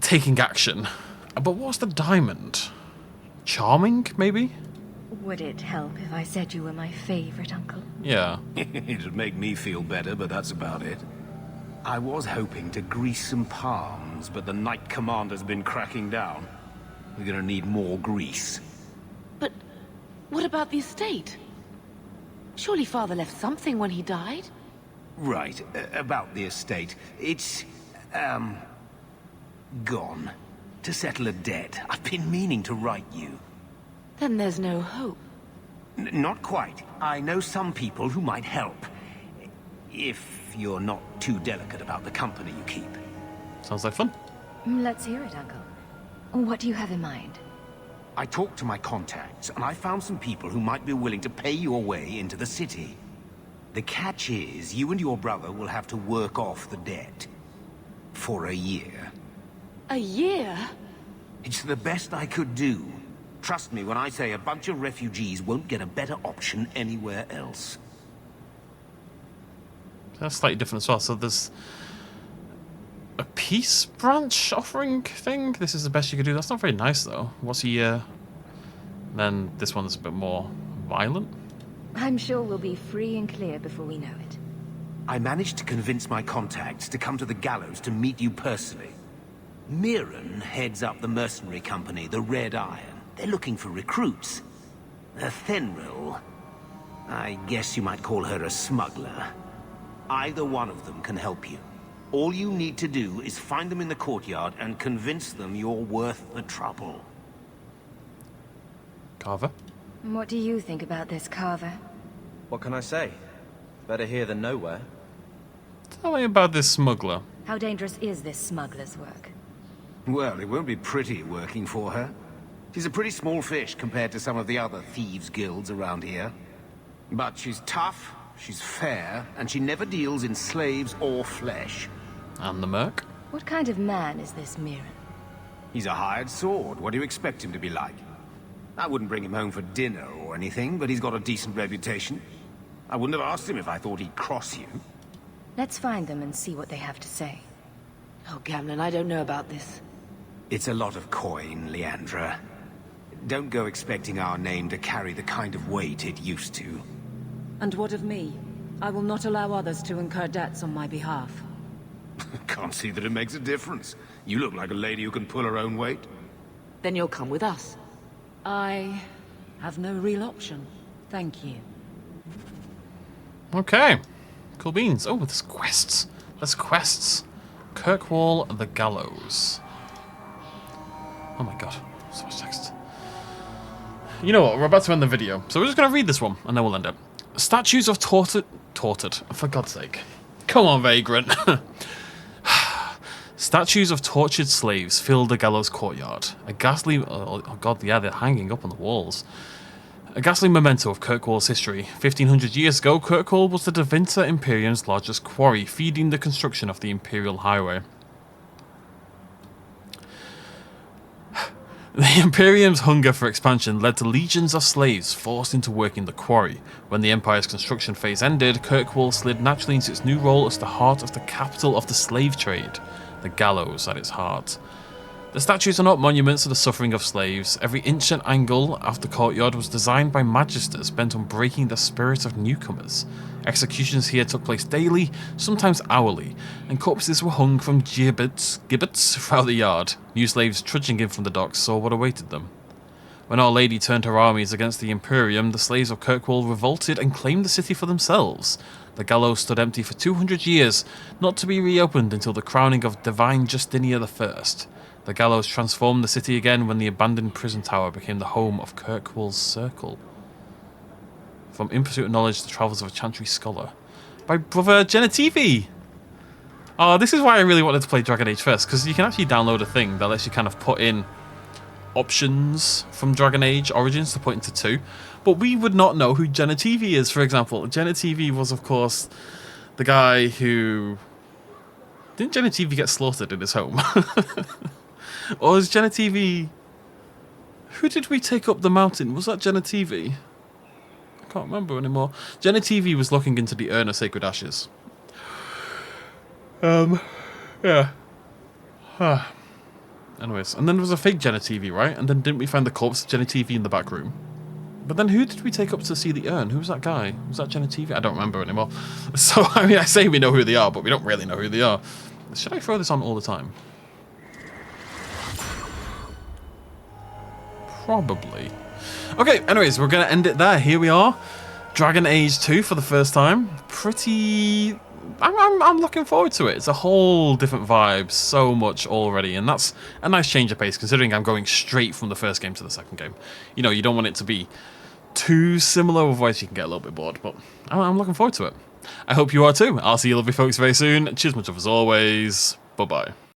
taking action. But what's the diamond? Charming, maybe? Would it help if I said you were my favorite, Uncle? Yeah. It'd make me feel better, but that's about it. I was hoping to grease some palms, but the Knight Commander's been cracking down. We're gonna need more grease. But what about the estate? Surely Father left something when he died? Right, about the estate. It's, gone. To settle a debt. I've been meaning to write you. Then there's no hope. Not quite. I know some people who might help. If you're not too delicate about the company you keep. Sounds like fun. Let's hear it, Uncle. What do you have in mind? I talked to my contacts, and I found some people who might be willing to pay your way into the city. The catch is, you and your brother will have to work off the debt. For a year. A year? It's the best I could do. Trust me when I say a bunch of refugees won't get a better option anywhere else. That's slightly different as well. So there's a peace branch offering thing. This is the best you could do. That's not very nice, though. What's a year? Then this one's a bit more violent. I'm sure we'll be free and clear before we know it. I managed to convince my contacts to come to the gallows to meet you personally. Mirren heads up the mercenary company, the Red Iron. They're looking for recruits. Fenrir, I guess you might call her a smuggler. Either one of them can help you. All you need to do is find them in the courtyard and convince them you're worth the trouble. Carver? What do you think about this, Carver? What can I say? Better here than nowhere. Tell me about this smuggler. How dangerous is this smuggler's work? Well, it won't be pretty working for her. She's a pretty small fish compared to some of the other thieves' guilds around here. But she's tough, she's fair, and she never deals in slaves or flesh. And the merc? What kind of man is this Mirren? He's a hired sword. What do you expect him to be like? I wouldn't bring him home for dinner or anything, but he's got a decent reputation. I wouldn't have asked him if I thought he'd cross you. Let's find them and see what they have to say. Oh, Gamlen, I don't know about this. It's a lot of coin, Leandra. Don't go expecting our name to carry the kind of weight it used to. And what of me? I will not allow others to incur debts on my behalf. Can't see that it makes a difference. You look like a lady who can pull her own weight. Then you'll come with us. I have no real option. Thank you. Okay. Cool beans. Oh, there's quests. There's quests. Kirkwall, the gallows. Oh my god. So much text. You know what? We're about to end the video. So we're just going to read this one, and then we'll end it. Statues of tortured... For God's sake. Come on, Vagrant. Statues of tortured slaves fill the gallows courtyard. A ghastly... Oh god, yeah, they're hanging up on the walls. A ghastly memento of Kirkwall's history. 1500 years ago, Kirkwall was the Devinter Imperium's largest quarry, feeding the construction of the Imperial Highway. The Imperium's hunger for expansion led to legions of slaves forced into working the quarry. When the Empire's construction phase ended, Kirkwall slid naturally into its new role as the heart of the capital of the slave trade, the gallows at its heart. The statues are not monuments to the suffering of slaves. Every inch and angle of the courtyard was designed by magisters bent on breaking the spirit of newcomers. Executions here took place daily, sometimes hourly, and corpses were hung from gibbets throughout the yard. New slaves trudging in from the docks saw what awaited them. When Our Lady turned her armies against the Imperium, the slaves of Kirkwall revolted and claimed the city for themselves. The gallows stood empty for 200 years, not to be reopened until the crowning of Divine Justinian I. The gallows transformed the city again when the abandoned prison tower became the home of Kirkwall's Circle. From In Pursuit of Knowledge, The Travels of a Chantry Scholar. By Brother Genetivi! Oh, this is why I really wanted to play Dragon Age first, because you can actually download a thing that lets you kind of put in options from Dragon Age Origins to put into 2. But we would not know who Genetivi is, for example. Genetivi was, of course, the guy who... Didn't Genetivi get slaughtered in his home? Or is Jenna TV... Who did we take up the mountain? Was that Jenna TV? I can't remember anymore. Jenna TV was looking into the urn of sacred ashes. Yeah. Anyways, and then there was a fake Jenna TV, right? And then didn't we find the corpse of Jenna TV in the back room? But then who did we take up to see the urn? Who was that guy? Was that Jenna TV? I don't remember anymore. So, I mean, I say we know who they are, but we don't really know who they are. Should I throw this on all the time? Probably. Okay, anyways, we're going to end it there. Here we are. Dragon Age 2 for the first time. Pretty... I'm looking forward to it. It's a whole different vibe, so much already, and that's a nice change of pace, considering I'm going straight from the first game to the second game. You know, you don't want it to be too similar, otherwise you can get a little bit bored, but I'm looking forward to it. I hope you are too. I'll see you lovely folks very soon. Cheers much of as always. Bye-bye.